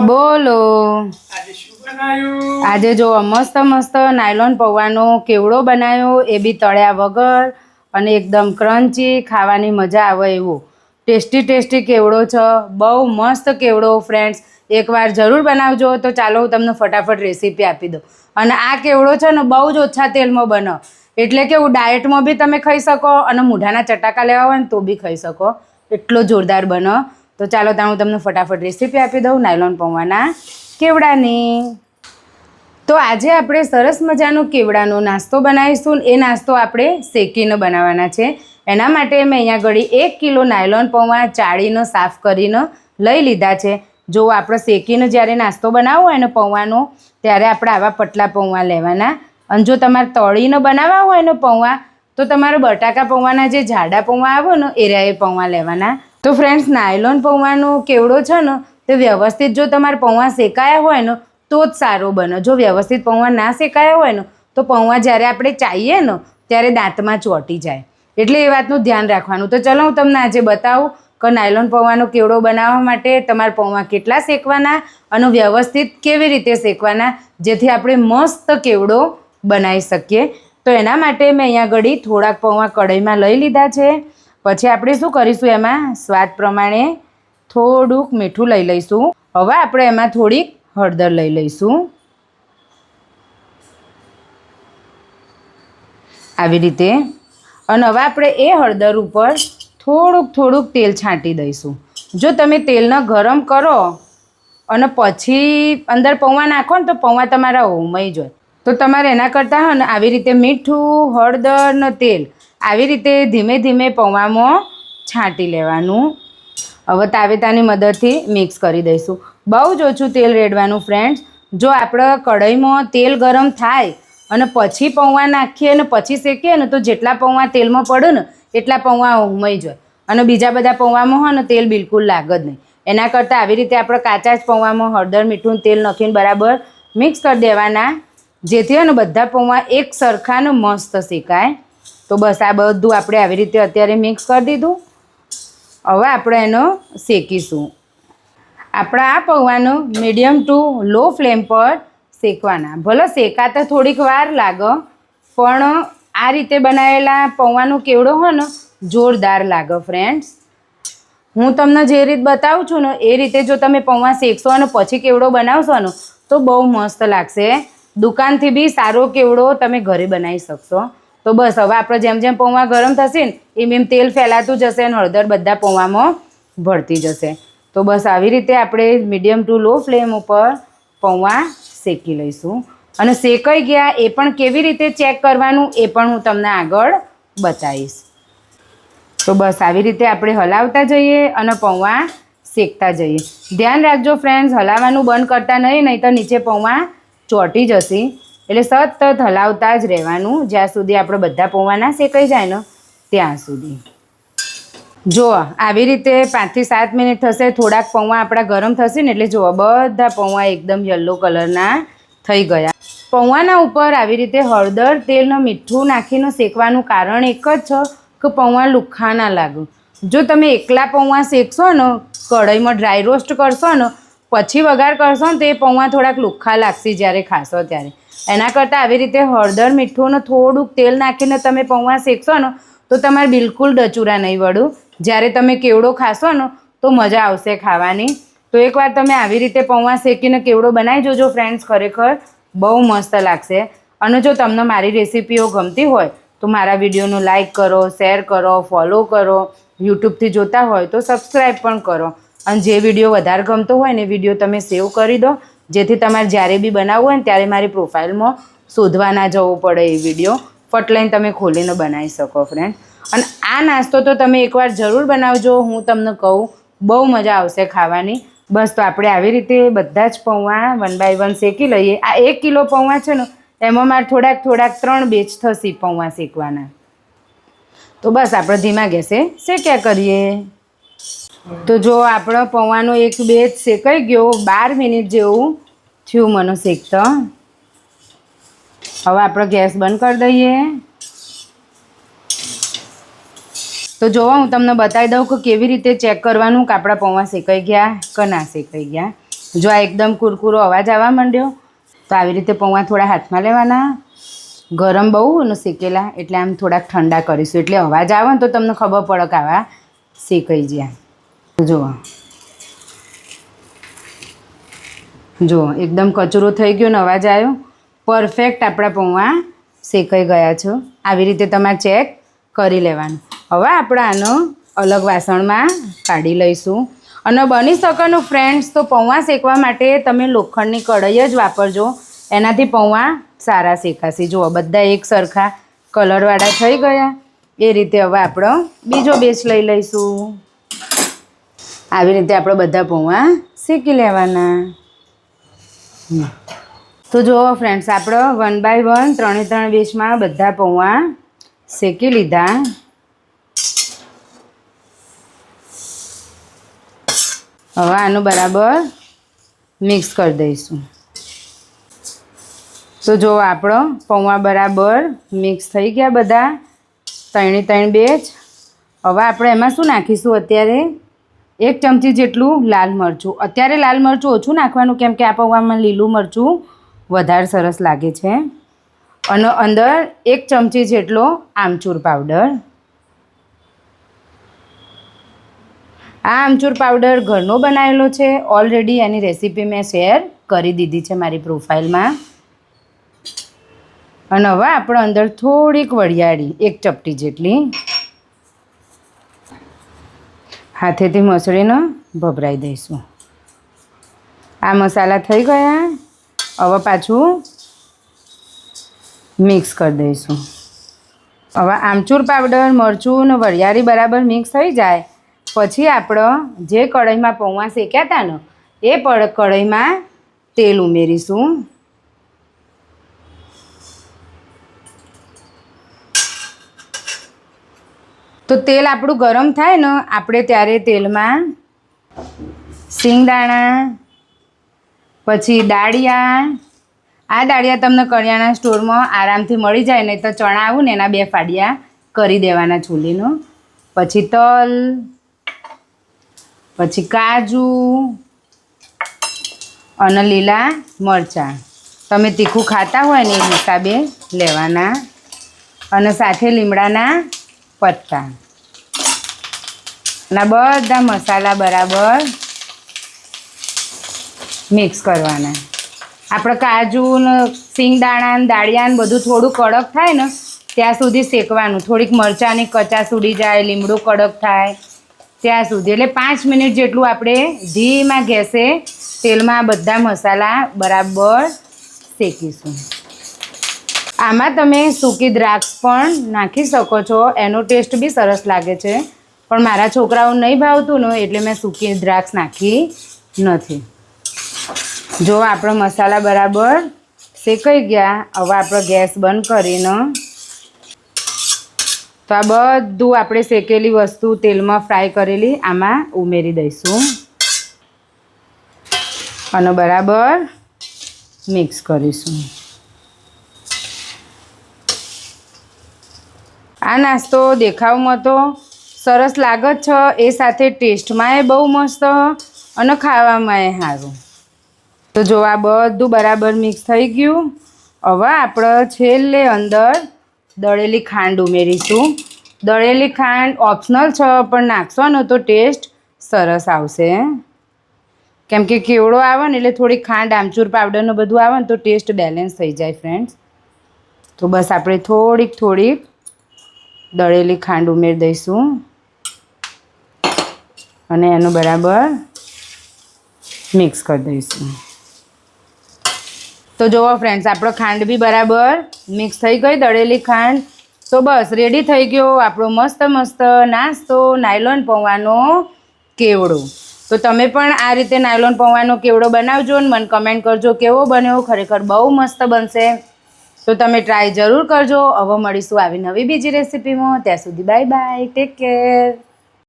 બોલો આજે જો મસ્ત મસ્ત નાયલોન પૌવાનો કેવડો બનાવ્યો, એ બી તળ્યા વગર અને એકદમ ક્રન્ચી, ખાવાની મજા આવે એવું ટેસ્ટી ટેસ્ટી કેવડો છે. બહુ મસ્ત કેવડો ફ્રેન્ડ્સ, એકવાર જરૂર બનાવજો. તો ચાલો હું તમને ફટાફટ રેસીપી આપી દઉં. અને આ કેવડો છે ને બહુ જ ઓછા તેલમાં બનો, એટલે કે હું ડાયટમાં બી તમે ખાઈ શકો અને મૂઢાના ચટાકા લેવા હોય ને તો બી ખાઈ શકો, એટલો જોરદાર બનો. તો ચાલો ત્યાં હું તમને ફટાફટ રેસીપી આપી દઉં નાયલોન પૌવાના કેવડાની. તો આજે આપણે સરસ મજાનો કેવડાનો નાસ્તો બનાવીશું. એ નાસ્તો આપણે શેકીને બનાવવાના છે. એના માટે મેં અહીંયા ઘડી 1 કિલો નાયલોન પૌવા ચાળીને સાફ કરીને લઈ લીધા છે. જો આપણે શેકીને જ્યારે નાસ્તો બનાવવો હોય ને પૌવાનો, ત્યારે આપણે આવા પતલા પૌવા લેવાના. અને જો તમારે તળીને બનાવવા હોય ને પૌવા, તો તમારે બટાકા પૌવાના જે જાડા પૌવા આવે ને એ પૌવા લેવાના. તો ફ્રેન્ડ્સ, નાયલોન પૌવાનો કેવડો છે ને તે વ્યવસ્થિત જો તમારે પૌવા શેકાયા હોય ને તો જ સારો બને. જો વ્યવસ્થિત પૌવા ના શેકાયા હોય ને તો પૌવા જ્યારે આપણે ચાઈએ ને ત્યારે દાંતમાં ચોંટી જાય, એટલે એ વાતનું ધ્યાન રાખવાનું. તો ચલો હું તમને આજે બતાવું કે નાયલોન પૌવાનો કેવડો બનાવવા માટે તમારે પૌવા કેટલા શેકવાના અને વ્યવસ્થિત કેવી રીતે શેકવાના, જેથી આપણે મસ્ત કેવડો બનાવી શકીએ. તો એના માટે મેં અહીંયા ઘડી થોડાક પૌવા કઢાઈમાં લઈ લીધા છે. પછી આપણે શું કરીશું, એમાં સ્વાદ પ્રમાણે થોડુંક મીઠું લઈ લઈશું. હવે આપણે એમાં થોડીક હળદર લઈ લઈશું, આવી રીતે. અને હવે આપણે એ હળદર ઉપર થોડુંક તેલ છાંટી દઈશું. જો તમે તેલને ગરમ કરો અને પછી અંદર પૌવા નાખો ને તો પૌવા તમારા હોમાઈ જાય. તો તમારે એના કરતાં ને આવી રીતે મીઠું, હળદર ને તેલ આવી રીતે ધીમે ધીમે પૌવામાં છાંટી લેવાનું. હવે તાવેતાની મદદથી મિક્સ કરી દઈશું. બહુ જ ઓછું તેલ રેડવાનું ફ્રેન્ડ્સ. જો આપણે કઢાઈમાં તેલ ગરમ થાય અને પછી પૌવા નાખીએ અને પછી શેકીએ ને તો જેટલા પૌવા તેલમાં પડે ને એટલા પૌવા ઉમાઈ જાય અને બીજા બધા પૌવામાં હોય ને તેલ બિલકુલ લાગે જ નહીં. એના કરતાં આવી રીતે આપણે કાચા જ પૌવામાં હળદર, મીઠું, તેલ નાખીને બરાબર મિક્સ કરી દેવાના, જેથી ને બધા પૌવા એક સરખા ને મસ્ત શેકાય. તો બસ આ બધું આપણે આવી રીતે અત્યારે મિક્સ કરી દીધું. હવે આપણે એનો શેકીશું. આપણા આ પૌવાનો મીડિયમ ટુ લો ફ્લેમ પર શેકવાના. ભલે શેકાતા થોડીક વાર લાગે, પણ આ રીતે બનાવેલા પૌવાનો કેવડો હોય ને જોરદાર લાગે ફ્રેન્ડ્સ. હું તમને જે રીત બતાવું છું ને એ રીતે જો તમે પૌવા શેકશો અને પછી કેવડો બનાવશો ને તો બહુ મસ્ત લાગશે. દુકાનથી બી સારો કેવડો તમે ઘરે બનાવી શકશો. તો બસ હવે આપણે જેમ જેમ પૌવા ગરમ થશે ને એમ તેલ ફેલાતું જશે અને હળદર બધા પૌવામાં ભળતી જશે. તો બસ આવી રીતે આપણે મીડિયમ ટુ લો ફ્લેમ ઉપર પૌવા શેકી લઈશું. અને શેકાઈ ગયા એ પણ કેવી રીતે ચેક કરવાનું એ પણ હું તમને આગળ બતાવીશ. તો બસ આવી રીતે આપણે હલાવતા જઈએ અને પૌવા શેકતા જઈએ. ધ્યાન રાખજો ફ્રેન્ડ્સ, હલાવવાનું બંધ કરતા નહીં તો નીચે પૌવા ચોંટી જશે. એટલે સતત હલાવતા જ રહેવાનું જ્યાં સુધી આપણે બધા પૌવા ના શેકાઈ જાય ને ત્યાં સુધી. જો આવી રીતે 5 થી 7 મિનિટ થશે. થોડાક પૌવા આપણા ગરમ થશે ને એટલે જુઓ બધા પૌવા એકદમ યલો કલરના થઈ ગયા. પૌવાના ઉપર આવી રીતે હળદર, તેલ ને મીઠું નાખીને શેકવાનું કારણ એક જ છે કે પૌવા લુખ્ખા ના લાગે. જો તમે એકલા પૌવા શેકશો ને, કઢાઈમાં ડ્રાય રોસ્ટ કરશો ને પછી વઘાર કરશો ને તો એ પૌવા થોડાક લુખ્ખા લાગશે જ્યારે ખાશો ત્યારે. એના કરતાં આવી રીતે હળદર, મીઠું ને થોડુંક તેલ નાખીને તમે પૌવા શેકશો ને તો તમારે બિલકુલ ડચુરા નહીં વળું. જ્યારે તમે કેવડો ખાશો ને તો મજા આવશે ખાવાની. તો એકવાર તમે આવી રીતે પૌવા શેકીને કેવડો બનાવી જોજો ફ્રેન્ડ્સ, ખરેખર બહુ મસ્ત લાગશે. અને જો તમને મારી રેસીપીઓ ગમતી હોય તો મારા વિડીયોનું લાઇક કરો, શેર કરો, ફોલો કરો. યુટ્યુબથી જોતા હોય તો સબસ્ક્રાઈબ પણ કરો. અને જે વિડીયો વધારે ગમતો હોય ને એ વિડીયો તમે સેવ કરી દો, જેથી તમારે જ્યારે બી બનાવવું હોય ને ત્યારે મારી પ્રોફાઇલમાં શોધવા ના જવું પડે. એ વિડીયો ફટ લઈને તમે ખોલીને બનાવી શકો ફ્રેન્ડ. અને આ નાસ્તો તો તમે એકવાર જરૂર બનાવજો. હું તમને કહું બહુ મજા આવશે ખાવાની. બસ તો આપણે આવી રીતે બધા જ પૌવા 1 બાય 1 શેકી લઈએ. આ 1 કિલો પૌવા છે ને એમાં મારે થોડાક 3 બેચ થશે પૌવા શેકવાના. તો બસ આપણે ધીમા ગેસે શેક્યા કરીએ. તો જો આપણો પૌવાનો એક બેચ શેકાઈ ગયો. 12 મિનિટ જેવું થયું મને શેકતા. હવે આપણે ગેસ બંધ કરી દઈએ. તો જોવો હું તમને બતાવી દઉં કે કેવી રીતે ચેક કરવાનું કે આપણા પૌવા શેકાઈ ગયા કે ના શેકાઈ ગયા. જો આ એકદમ કુરકુરો અવાજ આવવા માંડ્યો તો આવી રીતે પૌવા થોડા હાથમાં લેવાના. ગરમ બહુ અને શેકેલા એટલે આમ થોડાક ઠંડા કરીશું એટલે અવાજ આવે ને તો તમને ખબર પડે કે આવા શેકાઈ ગયા. જુઓ જુઓ એકદમ કચરો થઈ ગયો ને અવાજ આવ્યો. પરફેક્ટ આપણા પૌવા શેકાઈ ગયા છે. આવી રીતે તમારે ચેક કરી લેવાનું. હવે આપણે આનો અલગ વાસણમાં કાઢી લઈશું. અને બની શકેનું ફ્રેન્ડ્સ તો પૌવા શેકવા માટે તમે લોખંડની કઢાઈ જ વાપરજો. એનાથી પૌવા સારા શેકાશે. જુઓ બધા એક સરખા કલરવાળા થઈ ગયા. એ રીતે હવે આપણો બીજો બેચ લઈ લઈશું. આવી રીતે આપણે બધા પૌવા શેકી લેવાના. તો જુઓ ફ્રેન્ડ્સ આપણે 1 by 1 3 બેચમાં બધા પૌવા શેકી લીધા. હવે આનું બરાબર મિક્સ કરી દઈશું. તો જો આપણો પૌવા બરાબર મિક્સ થઈ ગયા બધા 3 બેચ. હવે આપણે એમાં શું નાખીશું અત્યારે 1 ચમચી જેટલું લાલ મરચું. અત્યારે લાલ મરચું ઓછું નાખવાનું કેમ કે આ પૌવામાં લીલું મરચું વધારે સરસ લાગે છે. અને અંદર 1 ચમચી જેટલો આમચૂર પાવડર. આ આમચૂર પાવડર ઘરનો બનાવેલો છે. ઓલરેડી એની રેસીપી મેં શેર કરી દીધી છે મારી પ્રોફાઇલમાં. અને હવે આપણે અંદર થોડીક વરિયાળી 1 ચપટી જેટલી હાથેથી મસળીને ભભરાઈ દઈશું. આ મસાલા થઈ ગયા. હવે પાછું મિક્સ કરી દઈશું. હવે આમચૂર પાવડર મરચું અને વરિયાળી બરાબર મિક્સ થઈ જાય પછી આપણે જે કઢાઈમાં પૌવા શેક્યા હતા ને એ કઢાઈમાં તેલ ઉમેરીશું. તો તેલ આપણું ગરમ થાય ને આપણે ત્યારે તેલમાં સિંગદાણા પછી દાળિયા. આ દાળિયા તમને કરિયાણા સ્ટોરમાં આરામથી મળી જાય. નહીં તો ચણા આવું ને એના 2 ફાડિયા કરી દેવાના છૂલીનો. પછી તલ પછી કાજુ અને લીલા મરચાં. તમે તીખું ખાતા હોય ને એ હિસાબે લેવાના. અને સાથે લીમડાના પત્તા. અને બધા મસાલા બરાબર મિક્સ કરવાના. આપણે કાજુ ને સિંગદાણા ને દાળિયા ને બધું થોડું કડક થાય ને ત્યાં સુધી શેકવાનું. થોડીક મરચાંની કચાશ ઉડી જાય, લીમડું કડક થાય ત્યાં સુધી. એટલે 5 મિનિટ જેટલું આપણે ધીમા ગેસે તેલમાં બધા મસાલા બરાબર શેકીશું. આમાં તમે સૂકી દ્રાક્ષ પણ નાખી શકો છો. એનો ટેસ્ટ બી સરસ લાગે છે. પણ મારા છોકરાઓ નહીં ભાવતું ને એટલે મેં સૂકી દ્રાક્ષ નાખી નથી. જો આપણો મસાલા બરાબર શેકાઈ ગયા. હવે આપણે ગેસ બંધ કરીને તો આ બધું આપણે શેકેલી વસ્તુ તેલમાં ફ્રાય કરેલી આમાં ઉમેરી દઈશું. અને બરાબર મિક્સ કરીશું. આ નાસ્તો દેખાવમાં તો સરસ લાગે છે. એ સાથે ટેસ્ટમાં એ બહુ મસ્ત અને ખાવામાં એ સારું. તો જો આ બધું બરાબર મિક્સ થઈ ગયું. હવે આપણે છેલ્લે અંદર દળેલી ખાંડ ઉમેરીશું. દળેલી ખાંડ ઓપ્શનલ છે પણ નાખશો ને તો ટેસ્ટ સરસ આવશે. કેમ કે કેવડો આવે ને એટલે થોડી ખાંડ આમચૂર પાવડરનું બધું આવે ને તો ટેસ્ટ બેલેન્સ થઈ જાય ફ્રેન્ડ્સ. તો બસ આપણે થોડીક દળેલી ખાંડ ઉમેરી દઈશું. અને એનું બરાબર મિક્સ કરી દઈશું. તો જુઓ ફ્રેન્ડ્સ આપણો ખાંડ બી બરાબર મિક્સ થઈ ગઈ દળેલી ખાંડ. તો બસ રેડી થઈ ગયો આપણો મસ્ત નાસ્તો નાયલોન પૌવાનો કેવડો. તો તમે પણ આ રીતે નાયલોન પૌવાનો કેવડો બનાવજો અને મને કમેન્ટ કરજો કેવો બન્યો. ખરેખર બહુ મસ્ત બનશે. તો તમે ટ્રાય જરૂર કરજો. હવે મળીશું આવી નવી બીજી રેસીપીમાં. ત્યાં સુધી બાય બાય, ટેક કેર.